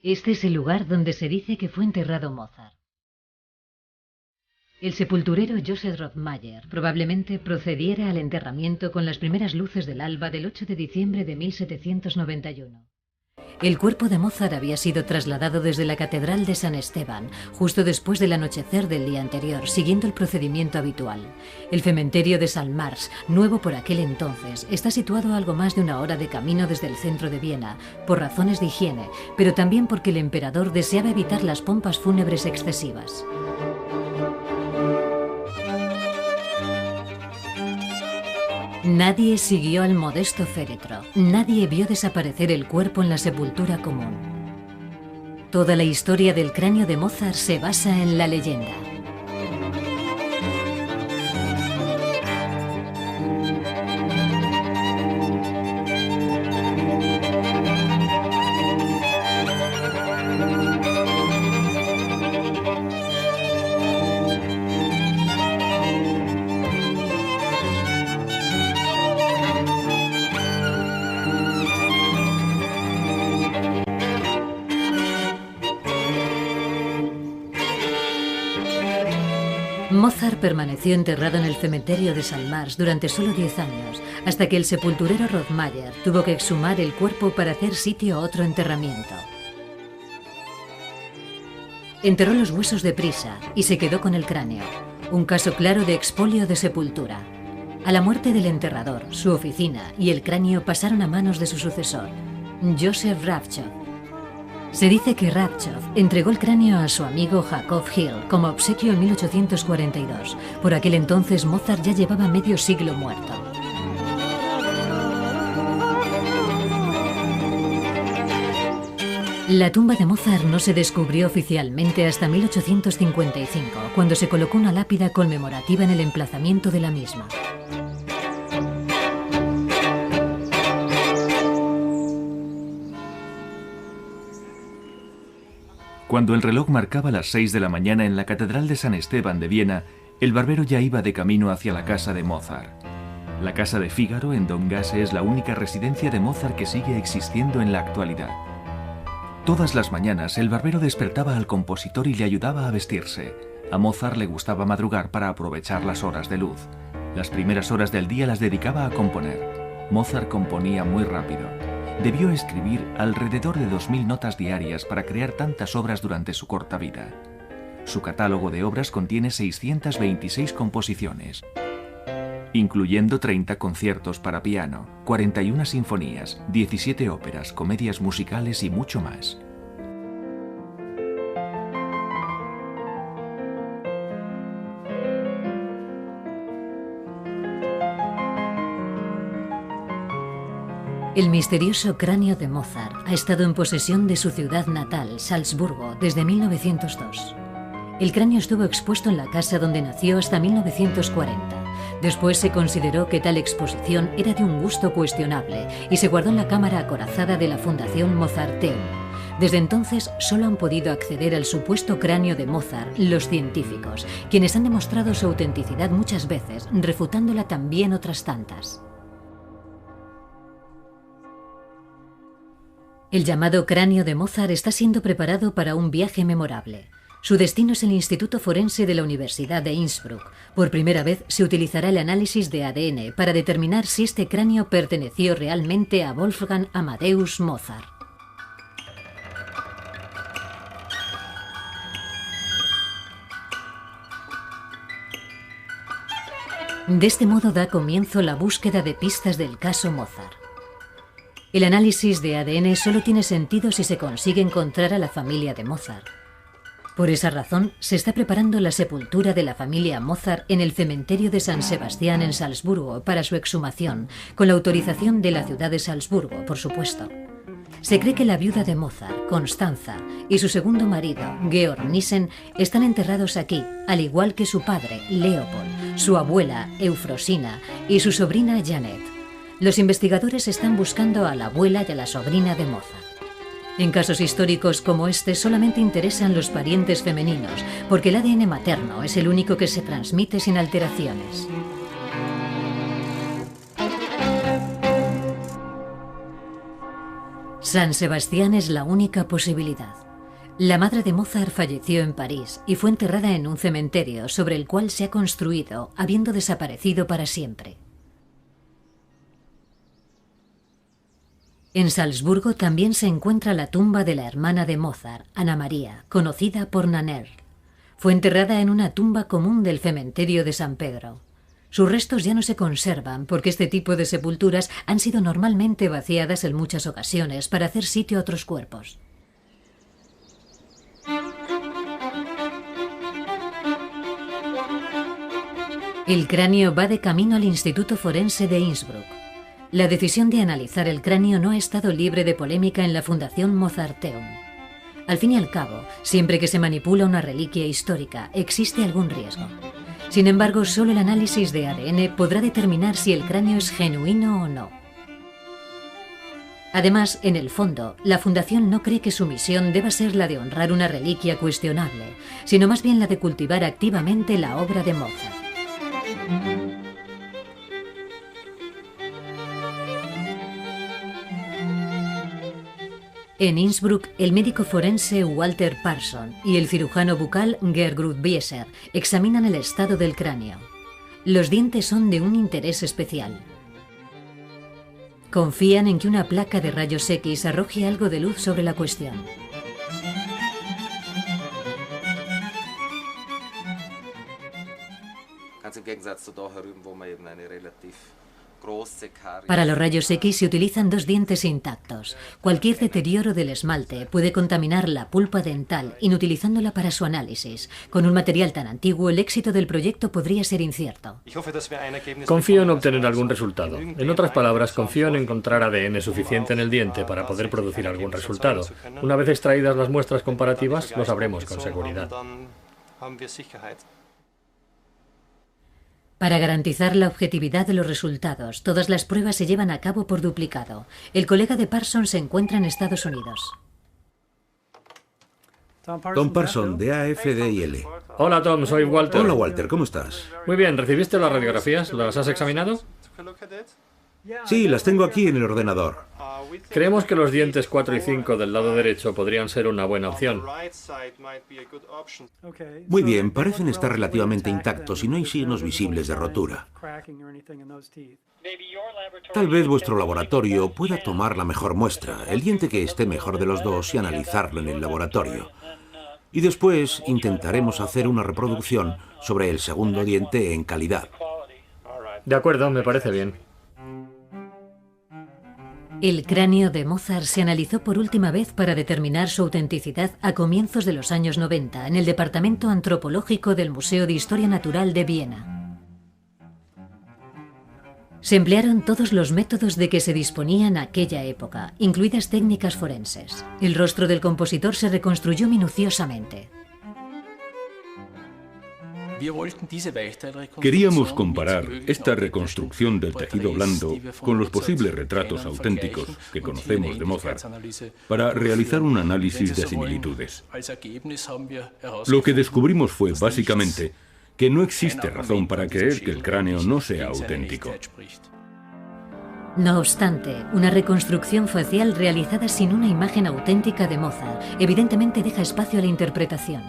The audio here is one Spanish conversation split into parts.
Este es el lugar donde se dice que fue enterrado Mozart. El sepulturero Joseph Rothmayer probablemente procediera al enterramiento con las primeras luces del alba del 8 de diciembre de 1791. El cuerpo de Mozart había sido trasladado desde la Catedral de San Esteban, justo después del anochecer del día anterior, siguiendo el procedimiento habitual. El cementerio de St. Marx, nuevo por aquel entonces, está situado a algo más de una hora de camino desde el centro de Viena, por razones de higiene, pero también porque el emperador deseaba evitar las pompas fúnebres excesivas. Nadie siguió al modesto féretro, nadie vio desaparecer el cuerpo en la sepultura común. Toda la historia del cráneo de Mozart se basa en la leyenda. Mozart permaneció enterrado en el cementerio de St. Marx durante solo 10 años, hasta que el sepulturero Rothmayer tuvo que exhumar el cuerpo para hacer sitio a otro enterramiento. Enterró los huesos deprisa y se quedó con el cráneo, un caso claro de expolio de sepultura. A la muerte del enterrador, su oficina y el cráneo pasaron a manos de su sucesor, Joseph Ravchov. Se dice que Ravchov entregó el cráneo a su amigo Jacob Hill como obsequio en 1842. Por aquel entonces Mozart ya llevaba medio siglo muerto. La tumba de Mozart no se descubrió oficialmente hasta 1855, cuando se colocó una lápida conmemorativa en el emplazamiento de la misma. Cuando el reloj marcaba las 6 de la mañana en la Catedral de San Esteban de Viena, el barbero ya iba de camino hacia la casa de Mozart. La casa de Fígaro en Domgasse es la única residencia de Mozart que sigue existiendo en la actualidad. Todas las mañanas el barbero despertaba al compositor y le ayudaba a vestirse. A Mozart le gustaba madrugar para aprovechar las horas de luz. Las primeras horas del día las dedicaba a componer. Mozart componía muy rápido. Debió escribir alrededor de 2000 notas diarias para crear tantas obras durante su corta vida. Su catálogo de obras contiene 626 composiciones, incluyendo 30 conciertos para piano, 41 sinfonías, 17 óperas, comedias musicales y mucho más. El misterioso cráneo de Mozart ha estado en posesión de su ciudad natal, Salzburgo, desde 1902. El cráneo estuvo expuesto en la casa donde nació hasta 1940. Después se consideró que tal exposición era de un gusto cuestionable y se guardó en la cámara acorazada de la Fundación Mozarteum. Desde entonces solo han podido acceder al supuesto cráneo de Mozart los científicos, quienes han demostrado su autenticidad muchas veces, refutándola también otras tantas. El llamado cráneo de Mozart está siendo preparado para un viaje memorable. Su destino es el Instituto Forense de la Universidad de Innsbruck. Por primera vez se utilizará el análisis de ADN para determinar si este cráneo perteneció realmente a Wolfgang Amadeus Mozart. De este modo da comienzo la búsqueda de pistas del caso Mozart. El análisis de ADN solo tiene sentido si se consigue encontrar a la familia de Mozart. Por esa razón, se está preparando la sepultura de la familia Mozart en el cementerio de San Sebastián en Salzburgo para su exhumación, con la autorización de la ciudad de Salzburgo, por supuesto. Se cree que la viuda de Mozart, Constanza, y su segundo marido, Georg Nissen, están enterrados aquí, al igual que su padre, Leopold, su abuela, Eufrosina, y su sobrina, Janet. Los investigadores están buscando a la abuela y a la sobrina de Mozart. En casos históricos como este solamente interesan los parientes femeninos, porque el ADN materno es el único que se transmite sin alteraciones. San Sebastián es la única posibilidad. La madre de Mozart falleció en París y fue enterrada en un cementerio sobre el cual se ha construido, habiendo desaparecido para siempre. En Salzburgo también se encuentra la tumba de la hermana de Mozart, Ana María, conocida por Nannerl. Fue enterrada en una tumba común del cementerio de San Pedro. Sus restos ya no se conservan porque este tipo de sepulturas han sido normalmente vaciadas en muchas ocasiones para hacer sitio a otros cuerpos. El cráneo va de camino al Instituto Forense de Innsbruck. La decisión de analizar el cráneo no ha estado libre de polémica en la Fundación Mozarteum. Al fin y al cabo, siempre que se manipula una reliquia histórica, existe algún riesgo. Sin embargo, solo el análisis de ADN podrá determinar si el cráneo es genuino o no. Además, en el fondo, la Fundación no cree que su misión deba ser la de honrar una reliquia cuestionable, sino más bien la de cultivar activamente la obra de Mozart. En Innsbruck, el médico forense Walter Parson y el cirujano bucal Gertrud Bieser examinan el estado del cráneo. Los dientes son de un interés especial. Confían en que una placa de rayos X arroje algo de luz sobre la cuestión. Para los rayos X se utilizan dos dientes intactos. Cualquier deterioro del esmalte puede contaminar la pulpa dental, inutilizándola para su análisis. Con un material tan antiguo, el éxito del proyecto podría ser incierto. Confío en obtener algún resultado. En otras palabras, confío en encontrar ADN suficiente en el diente para poder producir algún resultado. Una vez extraídas las muestras comparativas, lo sabremos con seguridad. Para garantizar la objetividad de los resultados, todas las pruebas se llevan a cabo por duplicado. El colega de Parson se encuentra en Estados Unidos. Tom Parson, de AFDIL. Hola Tom, soy Walter. Hola Walter, ¿cómo estás? Muy bien, ¿recibiste las radiografías? ¿Las has examinado? Sí, las tengo aquí en el ordenador. Creemos que los dientes 4 y 5 del lado derecho podrían ser una buena opción. Muy bien, parecen estar relativamente intactos y no hay signos visibles de rotura. Tal vez vuestro laboratorio pueda tomar la mejor muestra, el diente que esté mejor de los dos, y analizarlo en el laboratorio. Y después intentaremos hacer una reproducción sobre el segundo diente en calidad. De acuerdo, me parece bien. El cráneo de Mozart se analizó por última vez para determinar su autenticidad a comienzos de los años 90 en el Departamento Antropológico del Museo de Historia Natural de Viena. Se emplearon todos los métodos de que se disponía en aquella época, incluidas técnicas forenses. El rostro del compositor se reconstruyó minuciosamente. Queríamos comparar esta reconstrucción del tejido blando con los posibles retratos auténticos que conocemos de Mozart para realizar un análisis de similitudes. Lo que descubrimos fue básicamente que no existe razón para creer que el cráneo no sea auténtico. No obstante, una reconstrucción facial realizada sin una imagen auténtica de Mozart evidentemente deja espacio a la interpretación.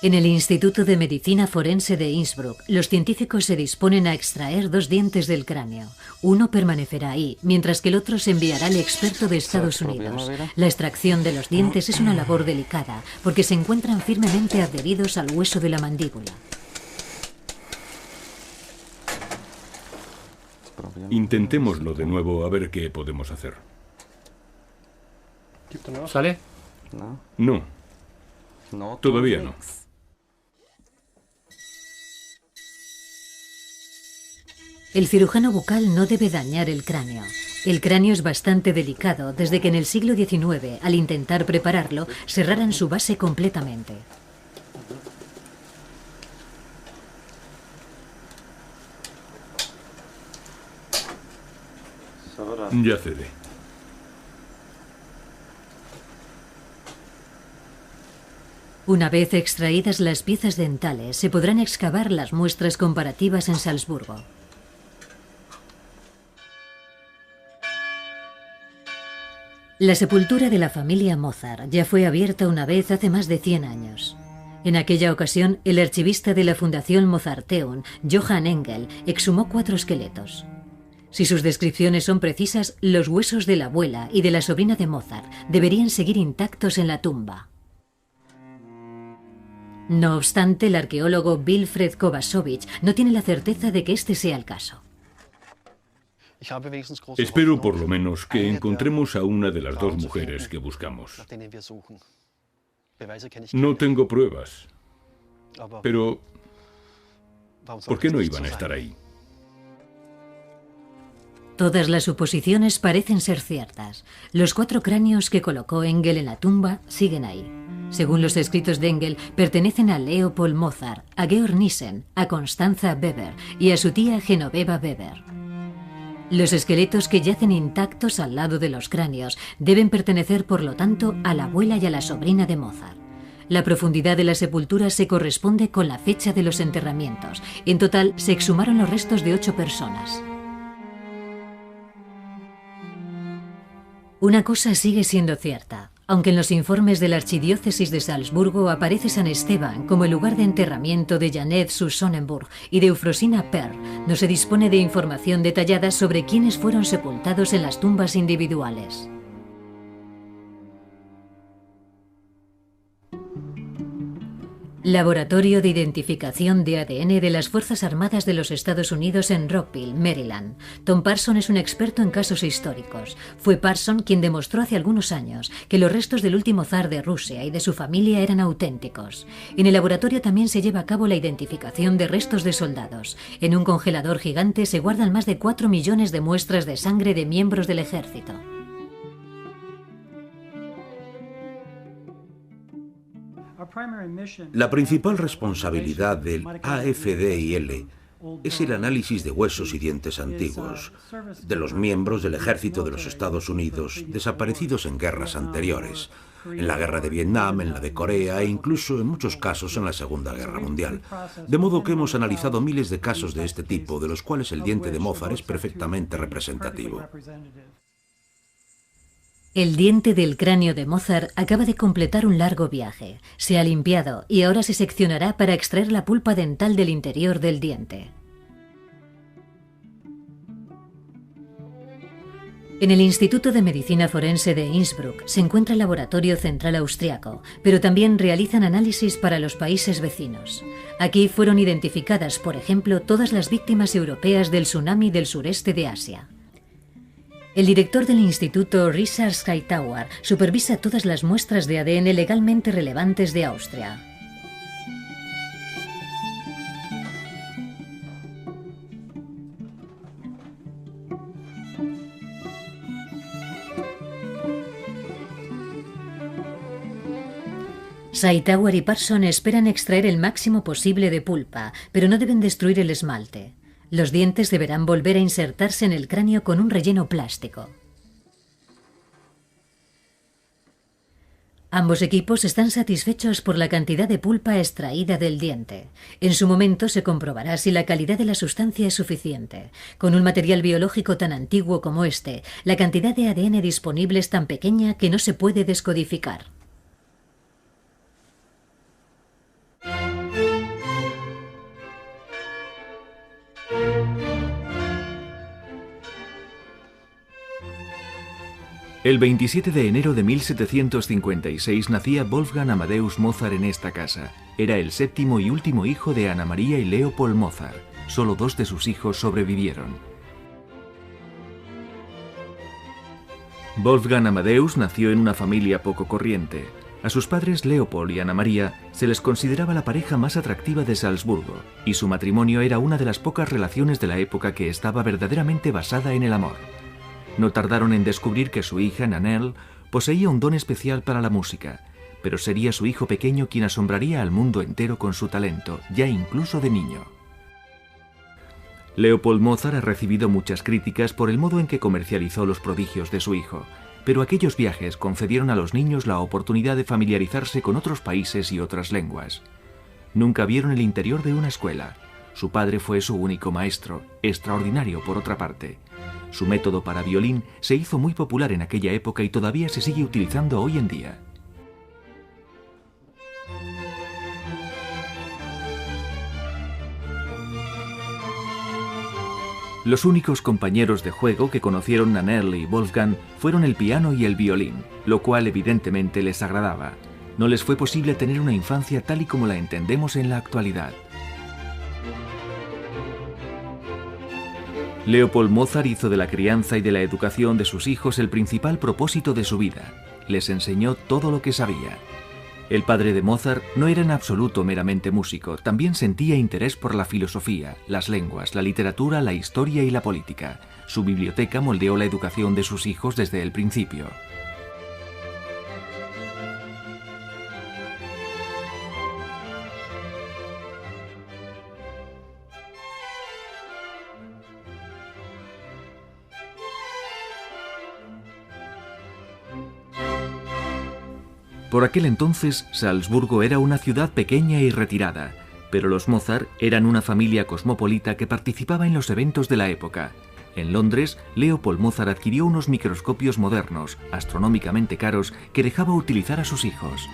En el Instituto de Medicina Forense de Innsbruck, los científicos se disponen a extraer dos dientes del cráneo. Uno permanecerá ahí, mientras que el otro se enviará al experto de Estados Unidos. La extracción de los dientes es una labor delicada, porque se encuentran firmemente adheridos al hueso de la mandíbula. Intentémoslo de nuevo a ver qué podemos hacer. ¿Sale? No, todavía no. El cirujano bucal no debe dañar el cráneo. El cráneo es bastante delicado desde que en el siglo XIX, al intentar prepararlo, cerraran su base completamente. Ya cede. Una vez extraídas las piezas dentales, se podrán excavar las muestras comparativas en Salzburgo. La sepultura de la familia Mozart ya fue abierta una vez hace más de 100 años. En aquella ocasión, el archivista de la Fundación Mozarteum, Johann Engel, exhumó 4 esqueletos. Si sus descripciones son precisas, los huesos de la abuela y de la sobrina de Mozart deberían seguir intactos en la tumba. No obstante, el arqueólogo Wilfred Kovačević no tiene la certeza de que este sea el caso. Espero por lo menos que encontremos a una de las 2 mujeres que buscamos. No tengo pruebas, pero ¿por qué no iban a estar ahí? Todas las suposiciones parecen ser ciertas. Los 4 cráneos que colocó Engel en la tumba siguen ahí. Según los escritos de Engel, pertenecen a Leopold Mozart, a Georg Nissen, a Constanza Weber y a su tía Genoveva Weber. Los esqueletos que yacen intactos al lado de los cráneos deben pertenecer, por lo tanto, a la abuela y a la sobrina de Mozart. La profundidad de la sepultura se corresponde con la fecha de los enterramientos. En total, se exhumaron los restos de 8 personas. Una cosa sigue siendo cierta. Aunque en los informes de la Archidiócesis de Salzburgo aparece San Esteban como el lugar de enterramiento de Janet zu Sonnenburg y de Eufrosina Perl, no se dispone de información detallada sobre quiénes fueron sepultados en las tumbas individuales. Laboratorio de Identificación de ADN de las Fuerzas Armadas de los Estados Unidos en Rockville, Maryland. Tom Parson es un experto en casos históricos. Fue Parson quien demostró hace algunos años que los restos del último zar de Rusia y de su familia eran auténticos. En el laboratorio también se lleva a cabo la identificación de restos de soldados. En un congelador gigante se guardan más de 4 millones de muestras de sangre de miembros del ejército. La principal responsabilidad del AFDIL es el análisis de huesos y dientes antiguos, de los miembros del ejército de los Estados Unidos desaparecidos en guerras anteriores, en la guerra de Vietnam, en la de Corea e incluso en muchos casos en la Segunda Guerra Mundial. De modo que hemos analizado miles de casos de este tipo, de los cuales el diente de Mozart es perfectamente representativo. El diente del cráneo de Mozart acaba de completar un largo viaje. Se ha limpiado y ahora se seccionará para extraer la pulpa dental del interior del diente. En el Instituto de Medicina Forense de Innsbruck se encuentra el Laboratorio Central Austriaco, pero también realizan análisis para los países vecinos. Aquí fueron identificadas, por ejemplo, todas las víctimas europeas del tsunami del sureste de Asia. El director del instituto, Richard Hightower, supervisa todas las muestras de ADN legalmente relevantes de Austria. Hightower y Parson esperan extraer el máximo posible de pulpa, pero no deben destruir el esmalte. Los dientes deberán volver a insertarse en el cráneo con un relleno plástico. Ambos equipos están satisfechos por la cantidad de pulpa extraída del diente. En su momento se comprobará si la calidad de la sustancia es suficiente. Con un material biológico tan antiguo como este, la cantidad de ADN disponible es tan pequeña que no se puede descodificar. El 27 de enero de 1756 nacía Wolfgang Amadeus Mozart en esta casa. Era el 7º y último hijo de Ana María y Leopold Mozart. Solo 2 de sus hijos sobrevivieron. Wolfgang Amadeus nació en una familia poco corriente. A sus padres Leopold y Ana María se les consideraba la pareja más atractiva de Salzburgo, y su matrimonio era una de las pocas relaciones de la época que estaba verdaderamente basada en el amor. No tardaron en descubrir que su hija, Nannerl, poseía un don especial para la música, pero sería su hijo pequeño quien asombraría al mundo entero con su talento, ya incluso de niño. Leopold Mozart ha recibido muchas críticas por el modo en que comercializó los prodigios de su hijo, pero aquellos viajes concedieron a los niños la oportunidad de familiarizarse con otros países y otras lenguas. Nunca vieron el interior de una escuela. Su padre fue su único maestro, extraordinario por otra parte. Su método para violín se hizo muy popular en aquella época y todavía se sigue utilizando hoy en día. Los únicos compañeros de juego que conocieron Nannerl y Wolfgang fueron el piano y el violín, lo cual evidentemente les agradaba. No les fue posible tener una infancia tal y como la entendemos en la actualidad. Leopold Mozart hizo de la crianza y de la educación de sus hijos el principal propósito de su vida. Les enseñó todo lo que sabía. El padre de Mozart no era en absoluto meramente músico, también sentía interés por la filosofía, las lenguas, la literatura, la historia y la política. Su biblioteca moldeó la educación de sus hijos desde el principio. Por aquel entonces, Salzburgo era una ciudad pequeña y retirada, pero los Mozart eran una familia cosmopolita que participaba en los eventos de la época. En Londres, Leopold Mozart adquirió unos microscopios modernos, astronómicamente caros, que dejaba utilizar a sus hijos.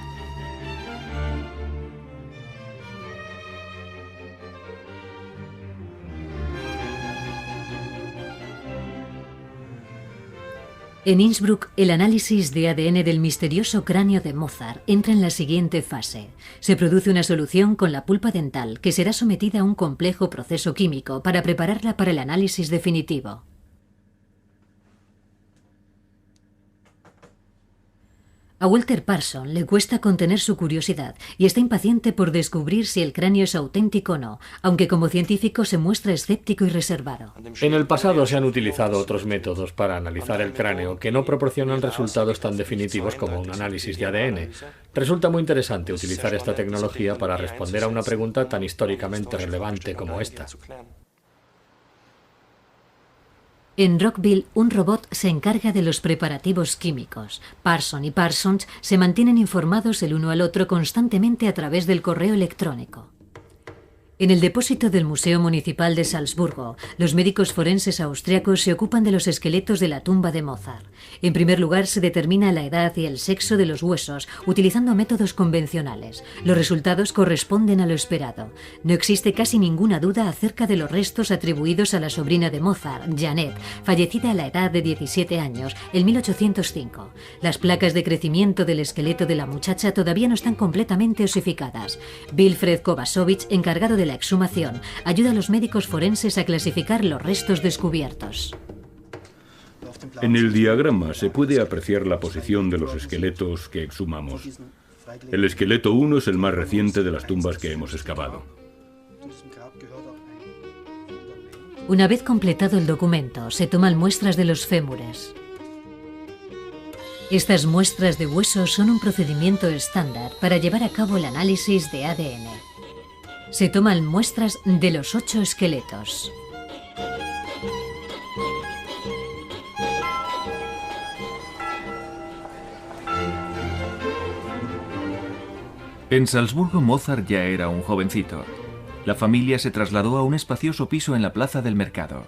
En Innsbruck, el análisis de ADN del misterioso cráneo de Mozart entra en la siguiente fase. Se produce una solución con la pulpa dental que será sometida a un complejo proceso químico para prepararla para el análisis definitivo. A Walter Parson le cuesta contener su curiosidad y está impaciente por descubrir si el cráneo es auténtico o no, aunque como científico se muestra escéptico y reservado. En el pasado se han utilizado otros métodos para analizar el cráneo que no proporcionan resultados tan definitivos como un análisis de ADN. Resulta muy interesante utilizar esta tecnología para responder a una pregunta tan históricamente relevante como esta. En Rockville, un robot se encarga de los preparativos químicos. Parson y Parsons se mantienen informados el uno al otro constantemente a través del correo electrónico. En el depósito del Museo Municipal de Salzburgo, los médicos forenses austriacos se ocupan de los esqueletos de la tumba de Mozart. En primer lugar, se determina la edad y el sexo de los huesos, utilizando métodos convencionales. Los resultados corresponden a lo esperado. No existe casi ninguna duda acerca de los restos atribuidos a la sobrina de Mozart, Janet, fallecida a la edad de 17 años, en 1805. Las placas de crecimiento del esqueleto de la muchacha todavía no están completamente osificadas. Wilfred Kovacevic, encargado de la exhumación, ayuda a los médicos forenses a clasificar los restos descubiertos. En el diagrama se puede apreciar la posición de los esqueletos que exhumamos. El esqueleto 1 es el más reciente de las tumbas que hemos excavado. Una vez completado el documento, se toman muestras de los fémures. Estas muestras de huesos son un procedimiento estándar para llevar a cabo el análisis de ADN. Se toman muestras de los 8 esqueletos. En Salzburgo, Mozart ya era un jovencito. La familia se trasladó a un espacioso piso en la plaza del mercado.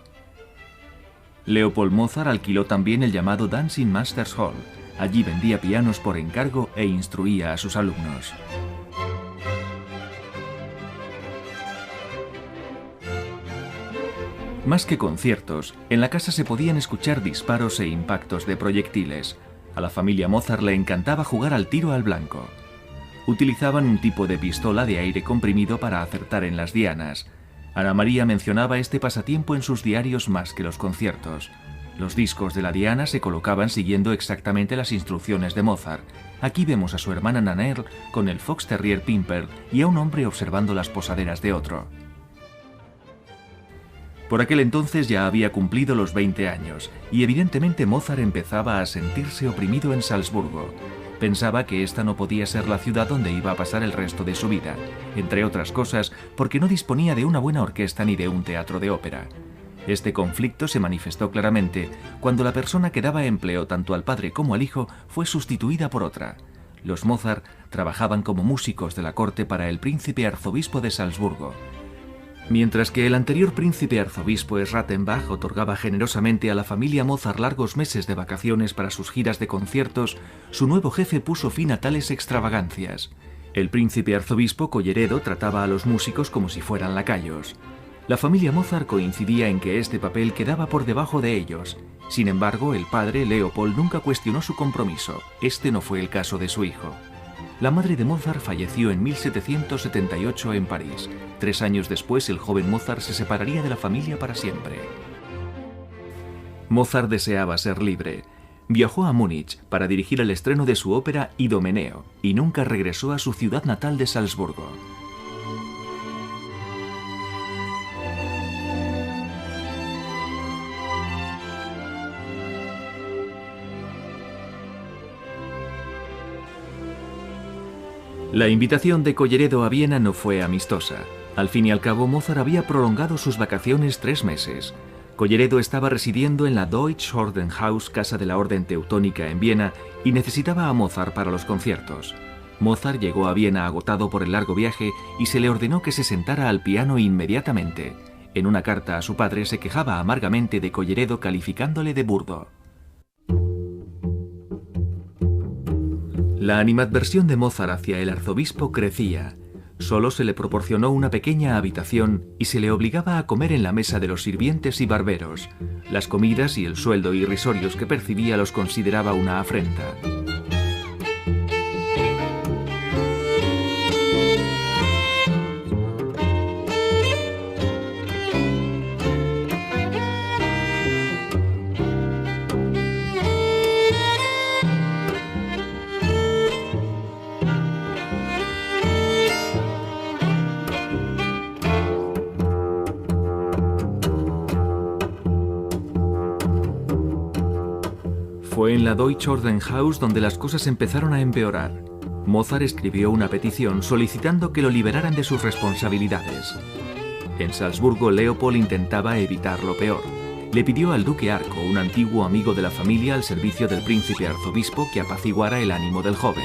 Leopold Mozart alquiló también el llamado Dancing Masters Hall. Allí vendía pianos por encargo e instruía a sus alumnos. Más que conciertos, en la casa se podían escuchar disparos e impactos de proyectiles. A la familia Mozart le encantaba jugar al tiro al blanco. Utilizaban un tipo de pistola de aire comprimido para acertar en las dianas. Ana María mencionaba este pasatiempo en sus diarios más que los conciertos. Los discos de la diana se colocaban siguiendo exactamente las instrucciones de Mozart. Aquí vemos a su hermana Nannerl con el Fox Terrier Pimper y a un hombre observando las posaderas de otro. Por aquel entonces ya había cumplido los 20 años, y evidentemente Mozart empezaba a sentirse oprimido en Salzburgo. Pensaba que esta no podía ser la ciudad donde iba a pasar el resto de su vida, entre otras cosas porque no disponía de una buena orquesta ni de un teatro de ópera. Este conflicto se manifestó claramente cuando la persona que daba empleo tanto al padre como al hijo fue sustituida por otra. Los Mozart trabajaban como músicos de la corte para el príncipe arzobispo de Salzburgo. Mientras que el anterior príncipe arzobispo Schrattenbach otorgaba generosamente a la familia Mozart largos meses de vacaciones para sus giras de conciertos, su nuevo jefe puso fin a tales extravagancias. El príncipe arzobispo Colleredo trataba a los músicos como si fueran lacayos. La familia Mozart coincidía en que este papel quedaba por debajo de ellos. Sin embargo, el padre, Leopold, nunca cuestionó su compromiso. Este no fue el caso de su hijo. La madre de Mozart falleció en 1778 en París. 3 años después, el joven Mozart se separaría de la familia para siempre. Mozart deseaba ser libre. Viajó a Múnich para dirigir el estreno de su ópera Idomeneo y nunca regresó a su ciudad natal de Salzburgo. La invitación de Colleredo a Viena no fue amistosa. Al fin y al cabo, Mozart había prolongado sus vacaciones 3 meses. Colleredo estaba residiendo en la Deutsche Ordenhaus, casa de la Orden Teutónica en Viena, y necesitaba a Mozart para los conciertos. Mozart llegó a Viena agotado por el largo viaje y se le ordenó que se sentara al piano inmediatamente. En una carta a su padre se quejaba amargamente de Colleredo calificándole de burdo. La animadversión de Mozart hacia el arzobispo crecía. Solo se le proporcionó una pequeña habitación y se le obligaba a comer en la mesa de los sirvientes y barberos. Las comidas y el sueldo irrisorios que percibía los consideraba una afrenta. Fue en la Deutsche Ordenhaus donde las cosas empezaron a empeorar. Mozart escribió una petición solicitando que lo liberaran de sus responsabilidades. En Salzburgo, Leopold intentaba evitar lo peor. Le pidió al duque Arco, un antiguo amigo de la familia al servicio del príncipe arzobispo, que apaciguara el ánimo del joven.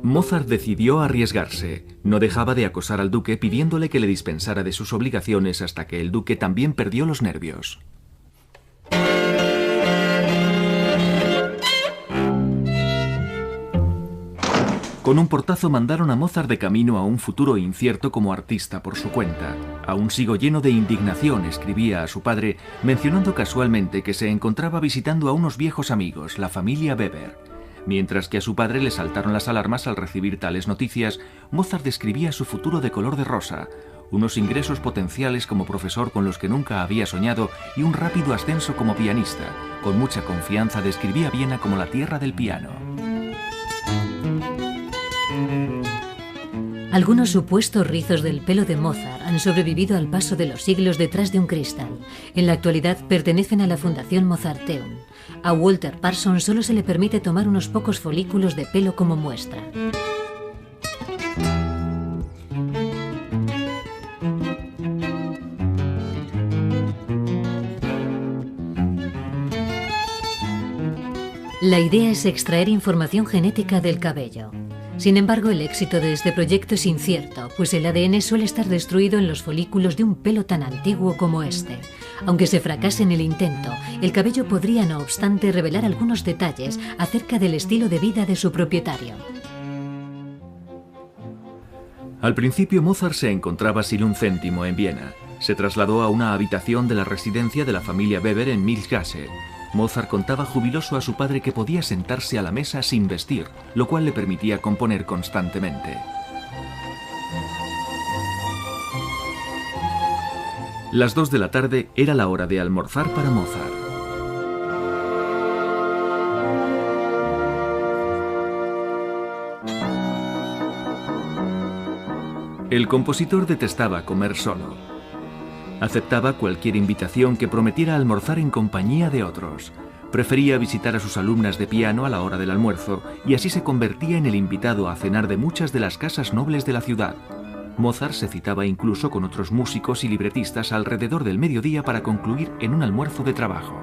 Mozart decidió arriesgarse. No dejaba de acosar al duque pidiéndole que le dispensara de sus obligaciones hasta que el duque también perdió los nervios. Con un portazo mandaron a Mozart de camino a un futuro incierto como artista por su cuenta. Aún sigo lleno de indignación, escribía a su padre, mencionando casualmente que se encontraba visitando a unos viejos amigos, la familia Weber. Mientras que a su padre le saltaron las alarmas al recibir tales noticias, Mozart describía su futuro de color de rosa, unos ingresos potenciales como profesor con los que nunca había soñado y un rápido ascenso como pianista. Con mucha confianza describía Viena como la tierra del piano. Algunos supuestos rizos del pelo de Mozart han sobrevivido al paso de los siglos detrás de un cristal. En la actualidad pertenecen a la Fundación Mozarteum. A Walter Parsons solo se le permite tomar unos pocos folículos de pelo como muestra. La idea es extraer información genética del cabello. Sin embargo, el éxito de este proyecto es incierto, pues el ADN suele estar destruido en los folículos de un pelo tan antiguo como este. Aunque se fracase en el intento, el cabello podría, no obstante, revelar algunos detalles acerca del estilo de vida de su propietario. Al principio Mozart se encontraba sin un céntimo en Viena. Se trasladó a una habitación de la residencia de la familia Weber en Milchgasse. Mozart contaba jubiloso a su padre que podía sentarse a la mesa sin vestir, lo cual le permitía componer constantemente. Las 2 de la tarde era la hora de almorzar para Mozart. El compositor detestaba comer solo. Aceptaba cualquier invitación que prometiera almorzar en compañía de otros. Prefería visitar a sus alumnas de piano a la hora del almuerzo y así se convertía en el invitado a cenar de muchas de las casas nobles de la ciudad. Mozart se citaba incluso con otros músicos y libretistas alrededor del mediodía para concluir en un almuerzo de trabajo.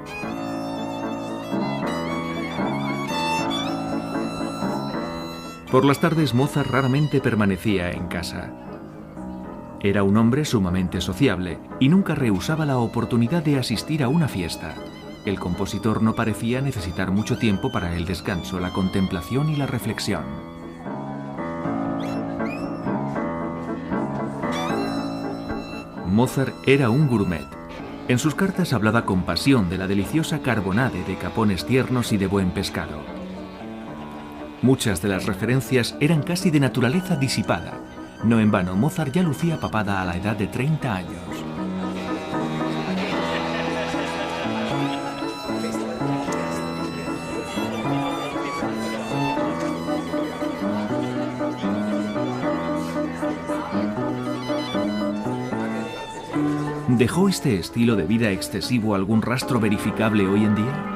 Por las tardes Mozart raramente permanecía en casa. Era un hombre sumamente sociable y nunca rehusaba la oportunidad de asistir a una fiesta. El compositor no parecía necesitar mucho tiempo para el descanso, la contemplación y la reflexión. Mozart era un gourmet. En sus cartas hablaba con pasión de la deliciosa carbonade, de capones tiernos y de buen pescado. Muchas de las referencias eran casi de naturaleza disipada. No en vano, Mozart ya lucía papada a la edad de 30 años. ¿Dejó este estilo de vida excesivo algún rastro verificable hoy en día?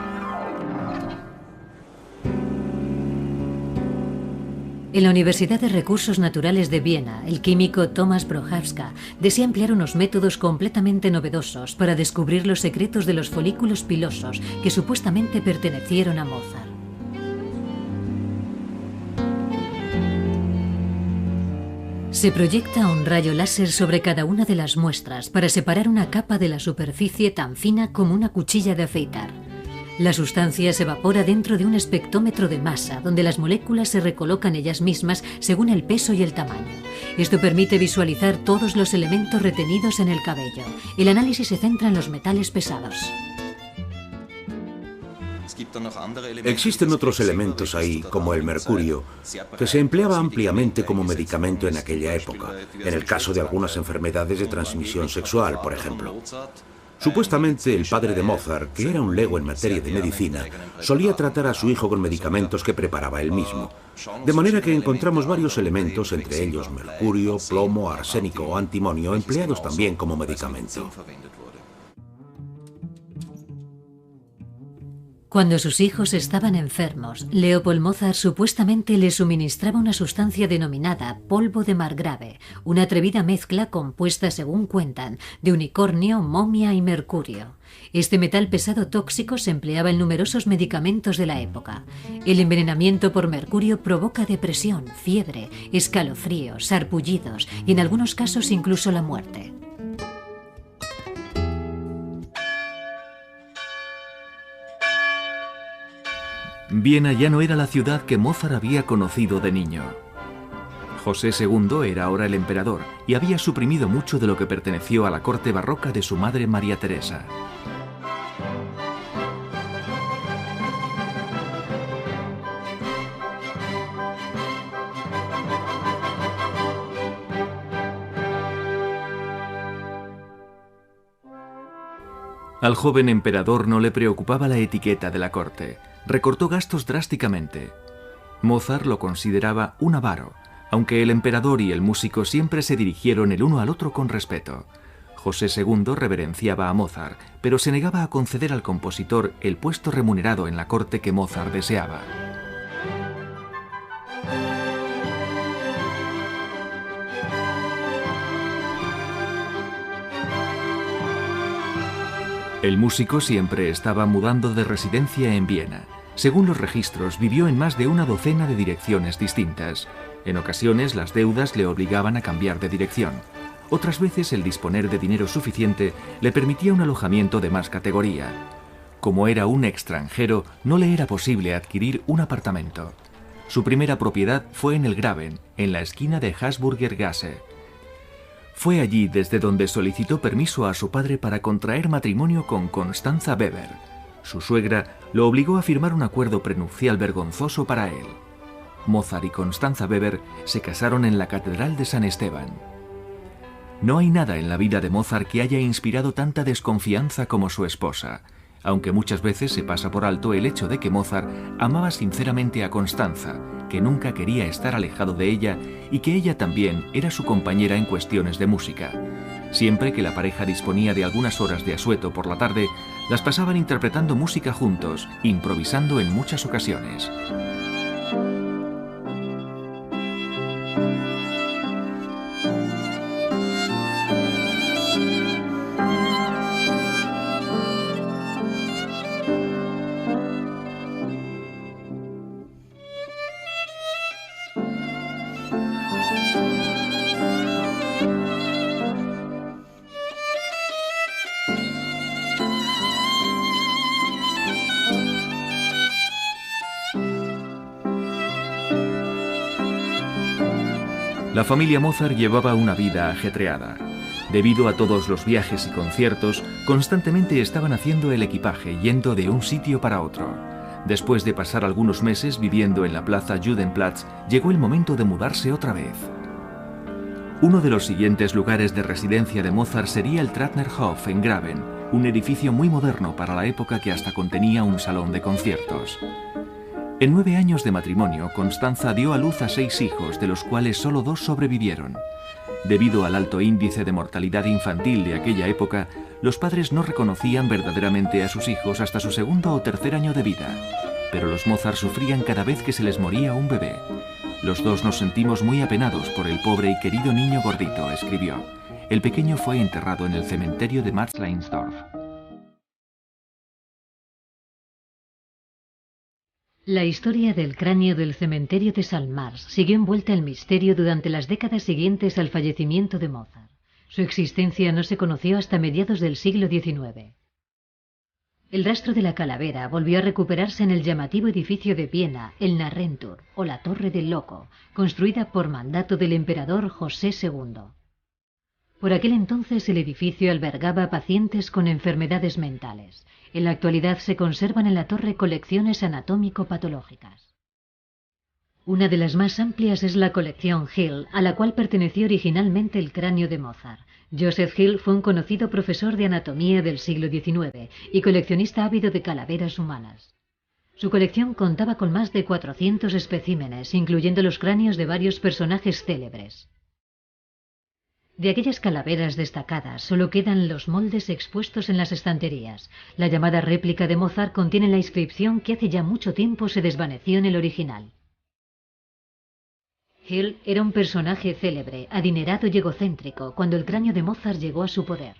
En la Universidad de Recursos Naturales de Viena, el químico Thomas Prochaska desea emplear unos métodos completamente novedosos para descubrir los secretos de los folículos pilosos que supuestamente pertenecieron a Mozart. Se proyecta un rayo láser sobre cada una de las muestras para separar una capa de la superficie tan fina como una cuchilla de afeitar. La sustancia se evapora dentro de un espectrómetro de masa, donde las moléculas se recolocan ellas mismas según el peso y el tamaño. Esto permite visualizar todos los elementos retenidos en el cabello. El análisis se centra en los metales pesados. Existen otros elementos ahí, como el mercurio, que se empleaba ampliamente como medicamento en aquella época, en el caso de algunas enfermedades de transmisión sexual, por ejemplo. Supuestamente el padre de Mozart, que era un lego en materia de medicina, solía tratar a su hijo con medicamentos que preparaba él mismo. De manera que encontramos varios elementos, entre ellos mercurio, plomo, arsénico o antimonio, empleados también como medicamento. Cuando sus hijos estaban enfermos, Leopold Mozart supuestamente les suministraba una sustancia denominada polvo de margrave, una atrevida mezcla compuesta, según cuentan, de unicornio, momia y mercurio. Este metal pesado tóxico se empleaba en numerosos medicamentos de la época. El envenenamiento por mercurio provoca depresión, fiebre, escalofríos, sarpullidos y en algunos casos incluso la muerte. Viena ya no era la ciudad que Mozart había conocido de niño. José II era ahora el emperador y había suprimido mucho de lo que perteneció a la corte barroca de su madre María Teresa. Al joven emperador no le preocupaba la etiqueta de la corte. Recortó gastos drásticamente. Mozart lo consideraba un avaro, aunque el emperador y el músico siempre se dirigieron el uno al otro con respeto. José II reverenciaba a Mozart, pero se negaba a conceder al compositor el puesto remunerado en la corte que Mozart deseaba. El músico siempre estaba mudando de residencia en Viena. Según los registros, vivió en más de una docena de direcciones distintas. En ocasiones, las deudas le obligaban a cambiar de dirección. Otras veces, el disponer de dinero suficiente le permitía un alojamiento de más categoría. Como era un extranjero, no le era posible adquirir un apartamento. Su primera propiedad fue en el Graben, en la esquina de Habsburger Gasse. Fue allí desde donde solicitó permiso a su padre para contraer matrimonio con Constanza Weber. Su suegra lo obligó a firmar un acuerdo prenupcial vergonzoso para él. Mozart y Constanza Weber se casaron en la Catedral de San Esteban. No hay nada en la vida de Mozart que haya inspirado tanta desconfianza como su esposa, aunque muchas veces se pasa por alto el hecho de que Mozart amaba sinceramente a Constanza, que nunca quería estar alejado de ella y que ella también era su compañera en cuestiones de música. Siempre que la pareja disponía de algunas horas de asueto por la tarde, las pasaban interpretando música juntos, improvisando en muchas ocasiones. La familia Mozart llevaba una vida ajetreada. Debido a todos los viajes y conciertos, constantemente estaban haciendo el equipaje, yendo de un sitio para otro. Después de pasar algunos meses viviendo en la plaza Judenplatz, llegó el momento de mudarse otra vez. Uno de los siguientes lugares de residencia de Mozart sería el Trattnerhof en Graben, un edificio muy moderno para la época que hasta contenía un salón de conciertos. En 9 años de matrimonio, Constanza dio a luz a 6 hijos, de los cuales solo 2 sobrevivieron. Debido al alto índice de mortalidad infantil de aquella época, los padres no reconocían verdaderamente a sus hijos hasta su 2º o 3er año de vida. Pero los Mozart sufrían cada vez que se les moría un bebé. Los 2 nos sentimos muy apenados por el pobre y querido niño gordito, escribió. El pequeño fue enterrado en el cementerio de Matzleinsdorf. La historia del cráneo del cementerio de Salmars siguió envuelta en misterio durante las décadas siguientes al fallecimiento de Mozart. Su existencia no se conoció hasta mediados del siglo XIX. El rastro de la calavera volvió a recuperarse en el llamativo edificio de Viena, el Narrenturm, o la Torre del Loco, construida por mandato del emperador José II. Por aquel entonces el edificio albergaba pacientes con enfermedades mentales. En la actualidad se conservan en la torre colecciones anatómico-patológicas. Una de las más amplias es la colección Hill, a la cual perteneció originalmente el cráneo de Mozart. Joseph Hill fue un conocido profesor de anatomía del siglo XIX y coleccionista ávido de calaveras humanas. Su colección contaba con más de 400 especímenes, incluyendo los cráneos de varios personajes célebres. De aquellas calaveras destacadas solo quedan los moldes expuestos en las estanterías. La llamada réplica de Mozart contiene la inscripción que hace ya mucho tiempo se desvaneció en el original. Hill era un personaje célebre, adinerado y egocéntrico cuando el cráneo de Mozart llegó a su poder.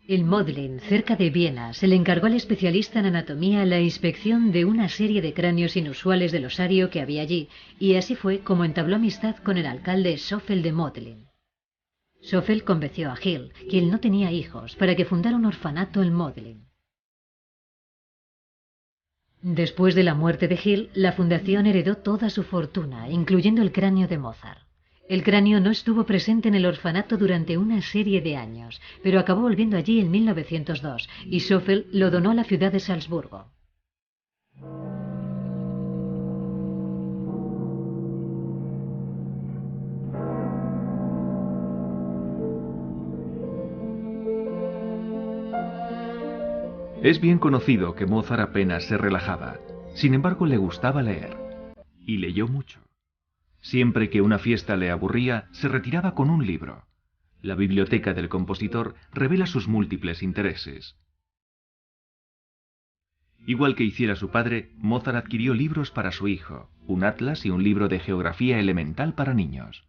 En Modlin, cerca de Viena, se le encargó al especialista en anatomía la inspección de una serie de cráneos inusuales del osario que había allí, y así fue como entabló amistad con el alcalde Söffel de Modlin. Söffel convenció a Hill, quien no tenía hijos, para que fundara un orfanato en Modlin. Después de la muerte de Hill, la fundación heredó toda su fortuna, incluyendo el cráneo de Mozart. El cráneo no estuvo presente en el orfanato durante una serie de años, pero acabó volviendo allí en 1902 y Söffel lo donó a la ciudad de Salzburgo. Es bien conocido que Mozart apenas se relajaba. Sin embargo, le gustaba leer. Y leyó mucho. Siempre que una fiesta le aburría, se retiraba con un libro. La biblioteca del compositor revela sus múltiples intereses. Igual que hiciera su padre, Mozart adquirió libros para su hijo, un atlas y un libro de geografía elemental para niños.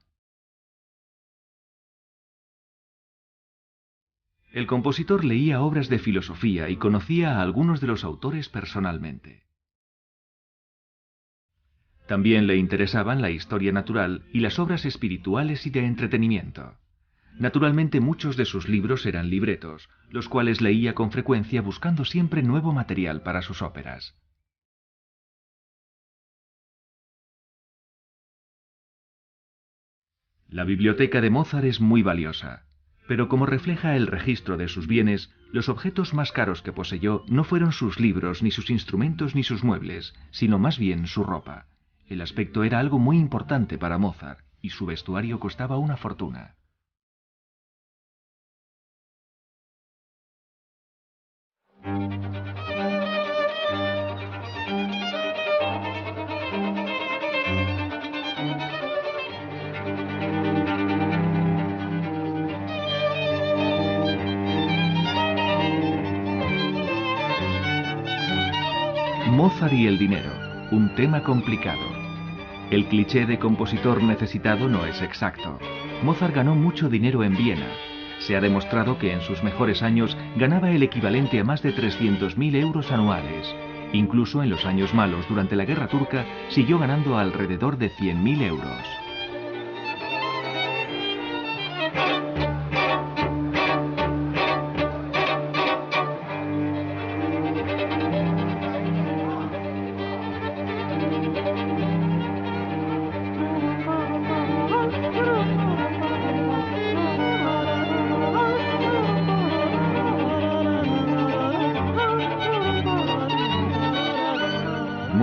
El compositor leía obras de filosofía y conocía a algunos de los autores personalmente. También le interesaban la historia natural y las obras espirituales y de entretenimiento. Naturalmente muchos de sus libros eran libretos, los cuales leía con frecuencia buscando siempre nuevo material para sus óperas. La biblioteca de Mozart es muy valiosa, pero como refleja el registro de sus bienes, los objetos más caros que poseyó no fueron sus libros, ni sus instrumentos, ni sus muebles, sino más bien su ropa. El aspecto era algo muy importante para Mozart, y su vestuario costaba una fortuna. Mozart y el dinero, un tema complicado. El cliché de compositor necesitado no es exacto. Mozart ganó mucho dinero en Viena. Se ha demostrado que en sus mejores años ganaba el equivalente a más de 300.000 euros anuales. Incluso en los años malos, durante la Guerra Turca, siguió ganando alrededor de 100.000 euros.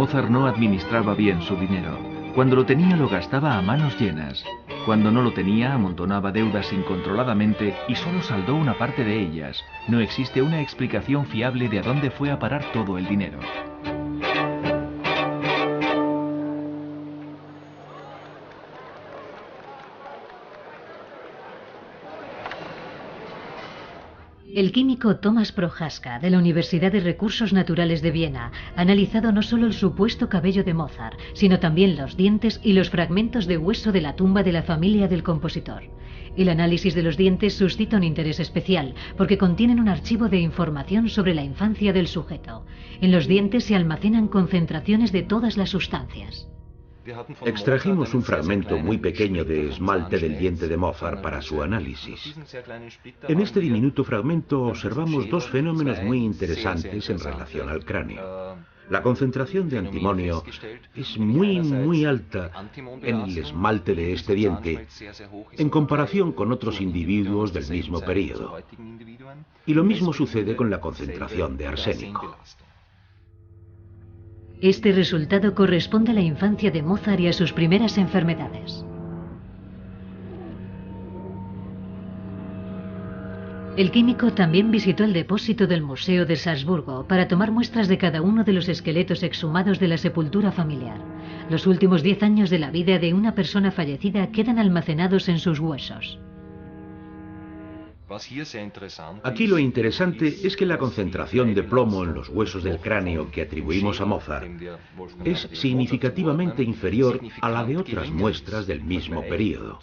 Mozart no administraba bien su dinero. Cuando lo tenía lo gastaba a manos llenas. Cuando no lo tenía amontonaba deudas incontroladamente y solo saldó una parte de ellas. No existe una explicación fiable de a dónde fue a parar todo el dinero. El químico Thomas Prochaska, de la Universidad de Recursos Naturales de Viena, ha analizado no solo el supuesto cabello de Mozart, sino también los dientes y los fragmentos de hueso de la tumba de la familia del compositor. El análisis de los dientes suscita un interés especial, porque contienen un archivo de información sobre la infancia del sujeto. En los dientes se almacenan concentraciones de todas las sustancias. Extrajimos un fragmento muy pequeño de esmalte del diente de Mozart para su análisis. En este diminuto fragmento observamos dos fenómenos muy interesantes en relación al cráneo. La concentración de antimonio es muy alta en el esmalte de este diente en comparación con otros individuos del mismo período. Y lo mismo sucede con la concentración de arsénico. Este resultado corresponde a la infancia de Mozart y a sus primeras enfermedades. El químico también visitó el depósito del Museo de Salzburgo para tomar muestras de cada uno de los esqueletos exhumados de la sepultura familiar. Los últimos 10 años de la vida de una persona fallecida quedan almacenados en sus huesos. Aquí lo interesante es que la concentración de plomo en los huesos del cráneo que atribuimos a Mozart es significativamente inferior a la de otras muestras del mismo período.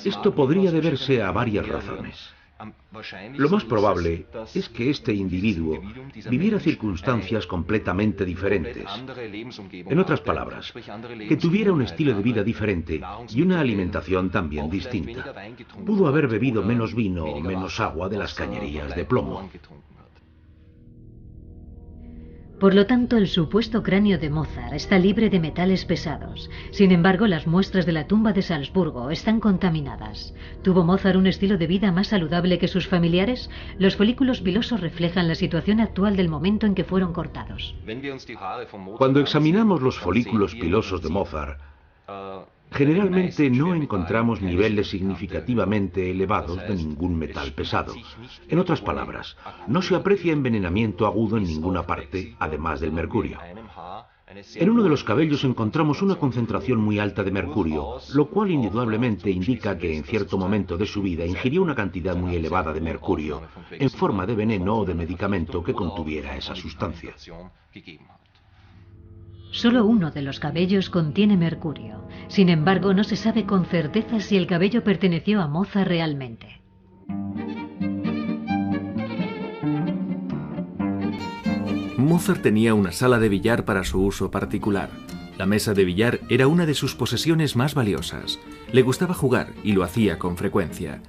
Esto podría deberse a varias razones. Lo más probable es que este individuo viviera circunstancias completamente diferentes. En otras palabras, que tuviera un estilo de vida diferente y una alimentación también distinta. Pudo haber bebido menos vino o menos agua de las cañerías de plomo. Por lo tanto, el supuesto cráneo de Mozart está libre de metales pesados. Sin embargo, las muestras de la tumba de Salzburgo están contaminadas. ¿Tuvo Mozart un estilo de vida más saludable que sus familiares? Los folículos pilosos reflejan la situación actual del momento en que fueron cortados. Cuando examinamos los folículos pilosos de Mozart, generalmente no encontramos niveles significativamente elevados de ningún metal pesado. En otras palabras, no se aprecia envenenamiento agudo en ninguna parte, además del mercurio. En uno de los cabellos encontramos una concentración muy alta de mercurio, lo cual indudablemente indica que en cierto momento de su vida ingirió una cantidad muy elevada de mercurio, en forma de veneno o de medicamento que contuviera esa sustancia. Solo uno de los cabellos contiene mercurio. Sin embargo, no se sabe con certeza si el cabello perteneció a Mozart realmente. Mozart tenía una sala de billar para su uso particular. La mesa de billar era una de sus posesiones más valiosas. Le gustaba jugar y lo hacía con frecuencia.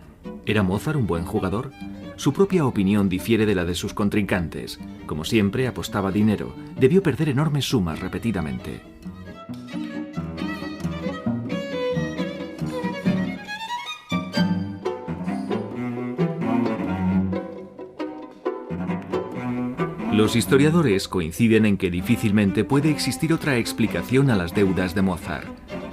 ¿Era Mozart un buen jugador? Su propia opinión difiere de la de sus contrincantes. Como siempre, apostaba dinero. Debió perder enormes sumas repetidamente. Los historiadores coinciden en que difícilmente puede existir otra explicación a las deudas de Mozart.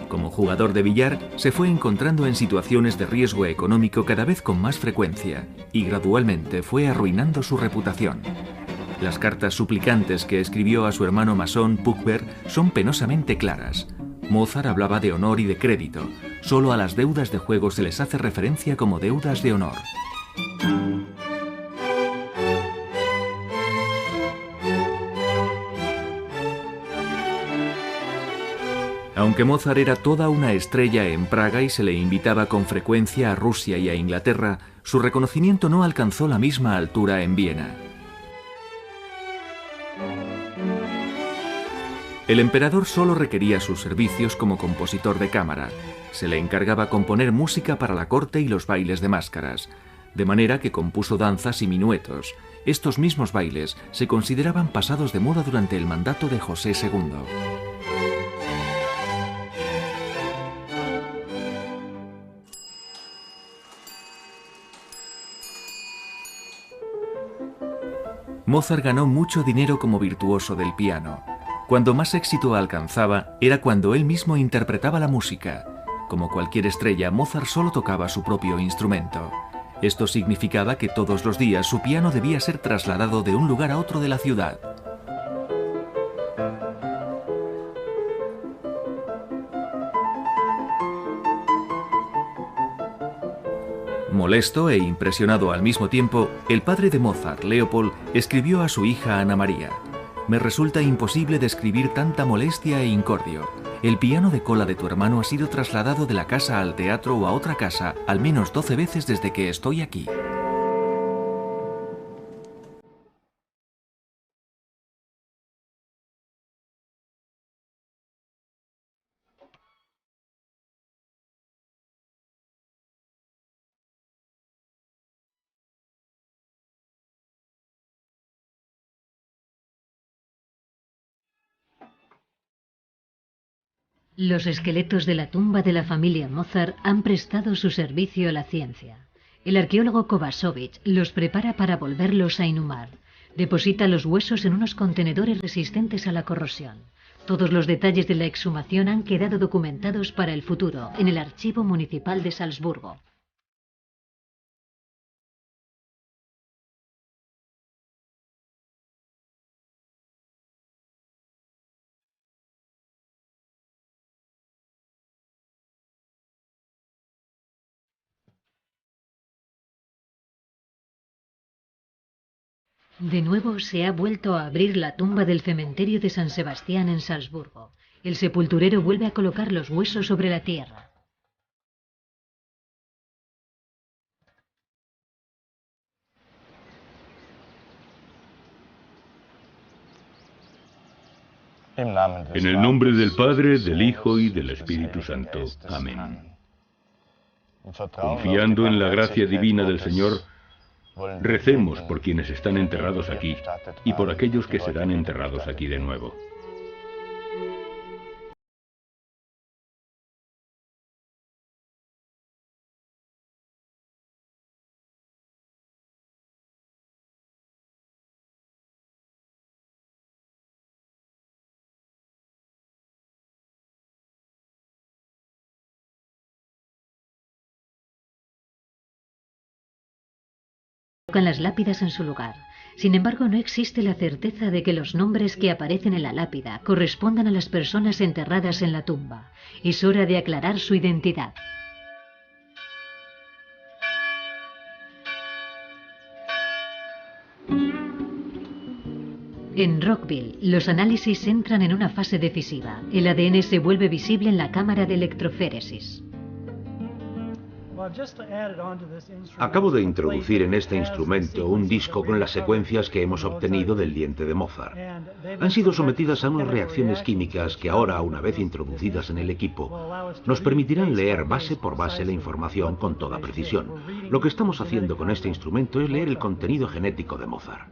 Como jugador de billar, se fue encontrando en situaciones de riesgo económico cada vez con más frecuencia y gradualmente fue arruinando su reputación. Las cartas suplicantes que escribió a su hermano masón Puchberg son penosamente claras. Mozart hablaba de honor y de crédito. Solo a las deudas de juego se les hace referencia como deudas de honor. Aunque Mozart era toda una estrella en Praga y se le invitaba con frecuencia a Rusia y a Inglaterra, su reconocimiento no alcanzó la misma altura en Viena. El emperador solo requería sus servicios como compositor de cámara. Se le encargaba componer música para la corte y los bailes de máscaras, de manera que compuso danzas y minuetos. Estos mismos bailes se consideraban pasados de moda durante el mandato de José II. Mozart ganó mucho dinero como virtuoso del piano. Cuando más éxito alcanzaba era cuando él mismo interpretaba la música. Como cualquier estrella, Mozart solo tocaba su propio instrumento. Esto significaba que todos los días su piano debía ser trasladado de un lugar a otro de la ciudad. Molesto e impresionado al mismo tiempo, el padre de Mozart, Leopold, escribió a su hija Ana María: «Me resulta imposible describir tanta molestia e incordio. El piano de cola de tu hermano ha sido trasladado de la casa al teatro o a otra casa al menos 12 veces desde que estoy aquí». Los esqueletos de la tumba de la familia Mozart han prestado su servicio a la ciencia. El arqueólogo Kovačević los prepara para volverlos a inhumar. Deposita los huesos en unos contenedores resistentes a la corrosión. Todos los detalles de la exhumación han quedado documentados para el futuro en el Archivo Municipal de Salzburgo. De nuevo se ha vuelto a abrir la tumba del cementerio de San Sebastián en Salzburgo. El sepulturero vuelve a colocar los huesos sobre la tierra. En el nombre del Padre, del Hijo y del Espíritu Santo. Amén. Confiando en la gracia divina del Señor, recemos por quienes están enterrados aquí y por aquellos que serán enterrados aquí de nuevo. Colocan las lápidas en su lugar. Sin embargo, no existe la certeza de que los nombres que aparecen en la lápida correspondan a las personas enterradas en la tumba. Es hora de aclarar su identidad. En Rockville, los análisis entran en una fase decisiva. El ADN se vuelve visible en la cámara de electroféresis. Acabo de introducir en este instrumento un disco con las secuencias que hemos obtenido del diente de Mozart. Han sido sometidas a unas reacciones químicas que ahora, una vez introducidas en el equipo, nos permitirán leer base por base la información con toda precisión. Lo que estamos haciendo con este instrumento es leer el contenido genético de Mozart.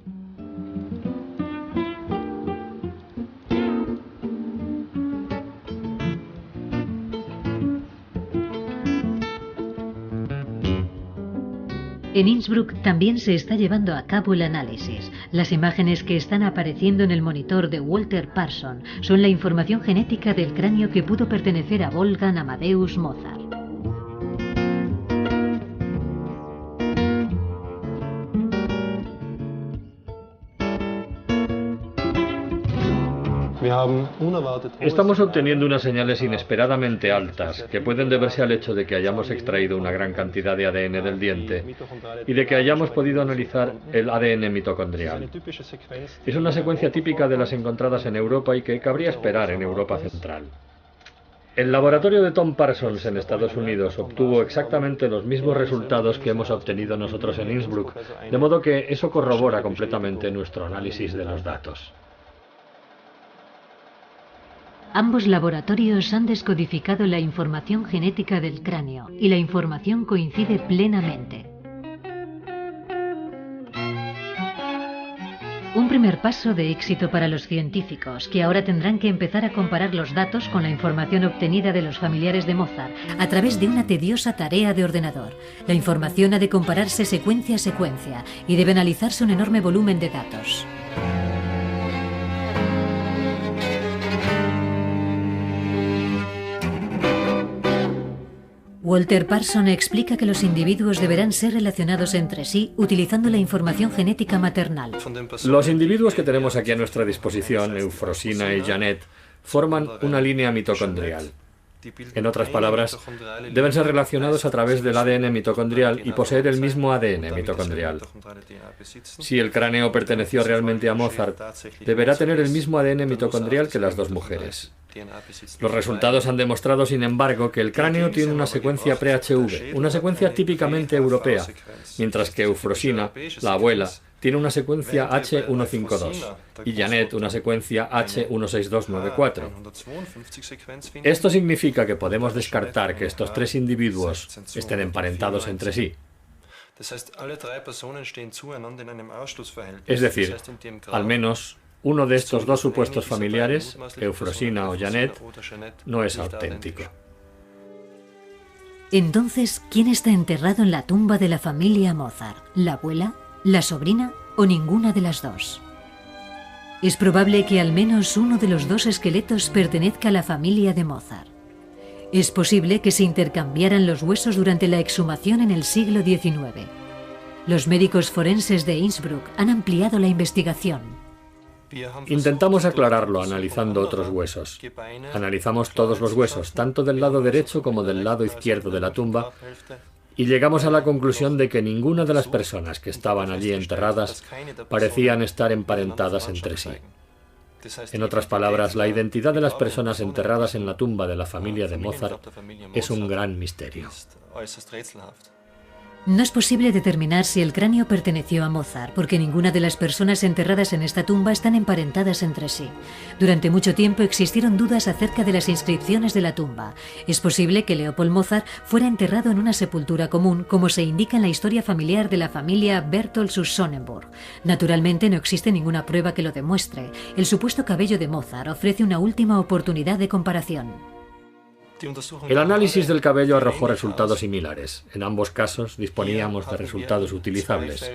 En Innsbruck también se está llevando a cabo el análisis. Las imágenes que están apareciendo en el monitor de Walter Parson son la información genética del cráneo que pudo pertenecer a Wolfgang Amadeus Mozart. Estamos obteniendo unas señales inesperadamente altas, que pueden deberse al hecho de que hayamos extraído una gran cantidad de ADN del diente y de que hayamos podido analizar el ADN mitocondrial. Es una secuencia típica de las encontradas en Europa y que cabría esperar en Europa Central. El laboratorio de Tom Parsons en Estados Unidos obtuvo exactamente los mismos resultados que hemos obtenido nosotros en Innsbruck, de modo que eso corrobora completamente nuestro análisis de los datos. Ambos laboratorios han descodificado la información genética del cráneo y la información coincide plenamente. Un primer paso de éxito para los científicos, que ahora tendrán que empezar a comparar los datos con la información obtenida de los familiares de Mozart a través de una tediosa tarea de ordenador. La información ha de compararse secuencia a secuencia y debe analizarse un enorme volumen de datos. Walter Parson explica que los individuos deberán ser relacionados entre sí utilizando la información genética maternal. Los individuos que tenemos aquí a nuestra disposición, Eufrosina y Janet, forman una línea mitocondrial. En otras palabras, deben ser relacionados a través del ADN mitocondrial y poseer el mismo ADN mitocondrial. Si el cráneo perteneció realmente a Mozart, deberá tener el mismo ADN mitocondrial que las dos mujeres. Los resultados han demostrado, sin embargo, que el cráneo tiene una secuencia pre-HV, una secuencia típicamente europea, mientras que Eufrosina, la abuela, tiene una secuencia H152 y Janet una secuencia H16294. Esto significa que podemos descartar que estos tres individuos estén emparentados entre sí. Es decir, al menos uno de estos dos supuestos familiares, Eufrosina o Janet, no es auténtico. Entonces, ¿quién está enterrado en la tumba de la familia Mozart? ¿La abuela? ¿La sobrina o ninguna de las dos? Es probable que al menos uno de los dos esqueletos pertenezca a la familia de Mozart. Es posible que se intercambiaran los huesos durante la exhumación en el siglo XIX. Los médicos forenses de Innsbruck han ampliado la investigación. Intentamos aclararlo analizando otros huesos. Analizamos todos los huesos, tanto del lado derecho como del lado izquierdo de la tumba, y llegamos a la conclusión de que ninguna de las personas que estaban allí enterradas parecían estar emparentadas entre sí. En otras palabras, la identidad de las personas enterradas en la tumba de la familia de Mozart es un gran misterio. No es posible determinar si el cráneo perteneció a Mozart, porque ninguna de las personas enterradas en esta tumba están emparentadas entre sí. Durante mucho tiempo existieron dudas acerca de las inscripciones de la tumba. Es posible que Leopold Mozart fuera enterrado en una sepultura común, como se indica en la historia familiar de la familia Berthold zu Sonnenburg. Naturalmente no existe ninguna prueba que lo demuestre. El supuesto cabello de Mozart ofrece una última oportunidad de comparación. El análisis del cabello arrojó resultados similares. En ambos casos disponíamos de resultados utilizables.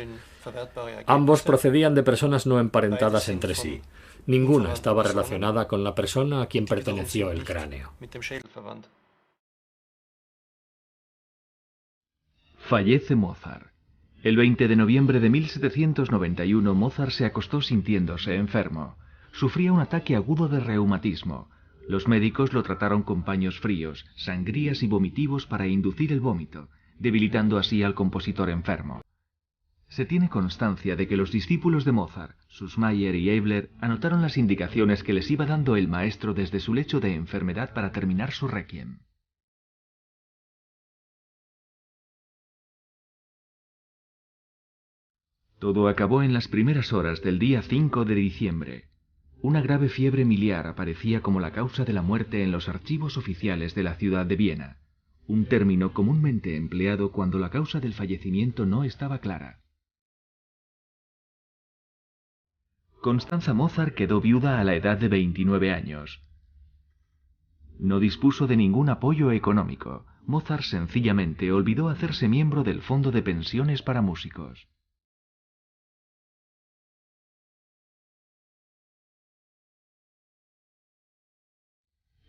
Ambos procedían de personas no emparentadas entre sí. Ninguna estaba relacionada con la persona a quien perteneció el cráneo. Fallece Mozart. El 20 de noviembre de 1791 Mozart se acostó sintiéndose enfermo. Sufría un ataque agudo de reumatismo. Los médicos lo trataron con paños fríos, sangrías y vomitivos para inducir el vómito, debilitando así al compositor enfermo. Se tiene constancia de que los discípulos de Mozart, Süssmayr y Eibler, anotaron las indicaciones que les iba dando el maestro desde su lecho de enfermedad para terminar su requiem. Todo acabó en las primeras horas del día 5 de diciembre. Una grave fiebre miliar aparecía como la causa de la muerte en los archivos oficiales de la ciudad de Viena, un término comúnmente empleado cuando la causa del fallecimiento no estaba clara. Constanza Mozart quedó viuda a la edad de 29 años. No dispuso de ningún apoyo económico. Mozart sencillamente olvidó hacerse miembro del Fondo de Pensiones para Músicos.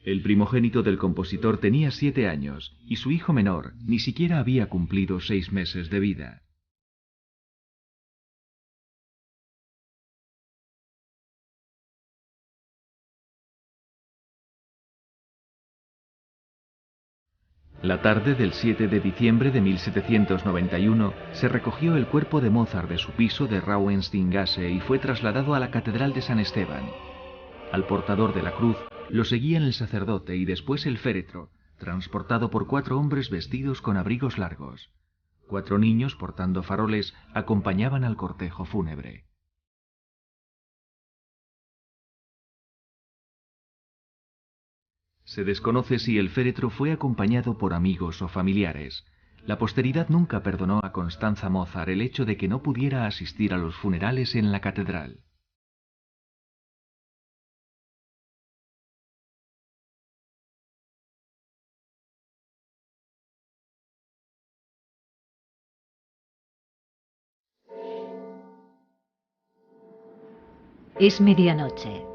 El primogénito del compositor tenía 7 años y su hijo menor ni siquiera había cumplido 6 meses de vida. La tarde del 7 de diciembre de 1791 se recogió el cuerpo de Mozart de su piso de Rauhensteingasse y fue trasladado a la Catedral de San Esteban. Al portador de la cruz lo seguían el sacerdote y después el féretro, transportado por 4 hombres vestidos con abrigos largos. 4 niños portando faroles acompañaban al cortejo fúnebre. Se desconoce si el féretro fue acompañado por amigos o familiares. La posteridad nunca perdonó a Constanza Mozart el hecho de que no pudiera asistir a los funerales en la catedral. Es medianoche.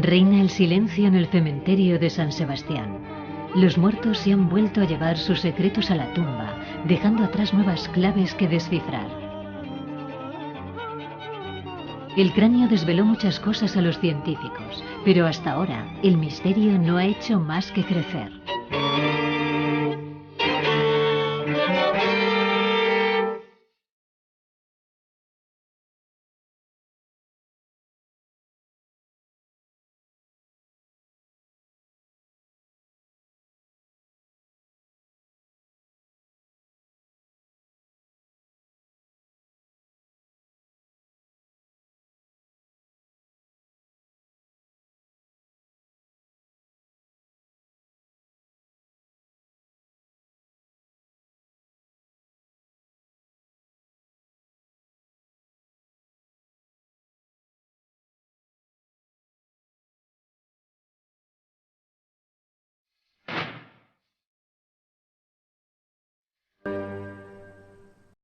Reina el silencio en el cementerio de San Sebastián. Los muertos se han vuelto a llevar sus secretos a la tumba, dejando atrás nuevas claves que descifrar. El cráneo desveló muchas cosas a los científicos, pero hasta ahora el misterio no ha hecho más que crecer.